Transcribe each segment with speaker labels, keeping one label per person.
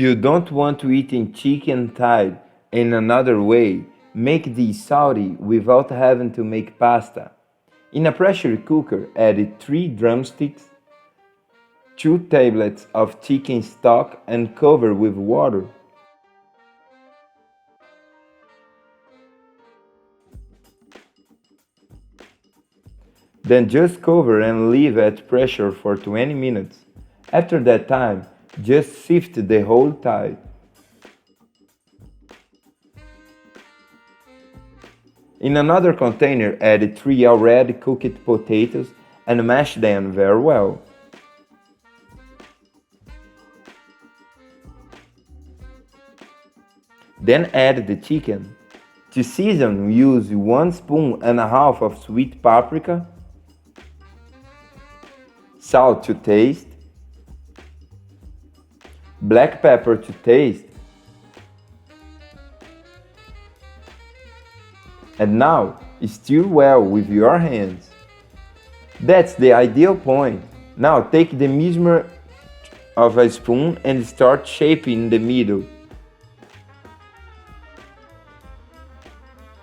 Speaker 1: You don't want to eat in chicken thigh in another way. Make this salty without having to make pasta. In a pressure cooker, add 3 drumsticks, 2 tablets of chicken stock and cover with water. Then just cover and leave at pressure for 20 minutes. After that time, just sift the whole thigh. In another container, add 3 already cooked potatoes and mash them very well. Then add the chicken. To season, use 1 spoon and a half of sweet paprika, salt to taste, black pepper to taste, and now stir well with your hands. That's the ideal point. Now take the measure of a spoon and start shaping in the middle.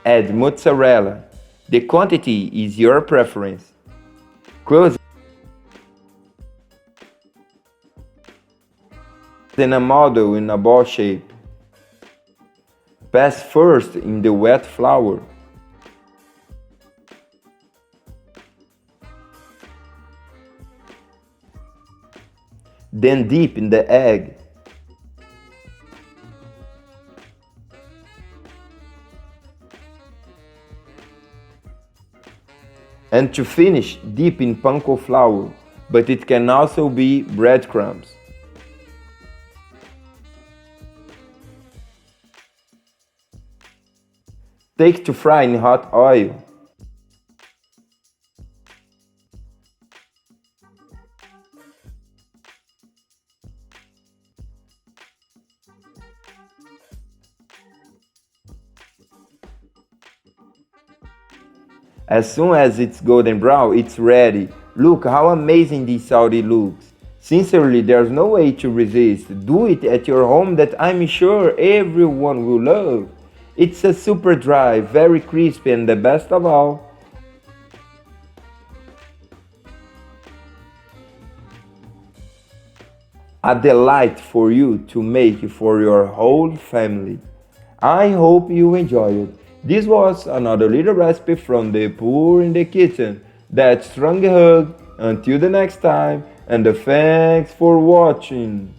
Speaker 1: Add mozzarella. The quantity is your preference. Close in a model in a ball shape. Pass first in the wet flour. Then dip in the egg. And to finish, dip in panko flour, but it can also be breadcrumbs. Take to fry in hot oil. As soon as it's golden brown, it's ready. Look how amazing this salty looks. Sincerely, there's no way to resist. Do it at your home that I'm sure everyone will love. It's a super dry, very crispy, and the best of all, a delight for you to make for your whole family. I hope you enjoy it. This was another little recipe from the poor in the kitchen. That strong hug. Until the next time, and thanks for watching.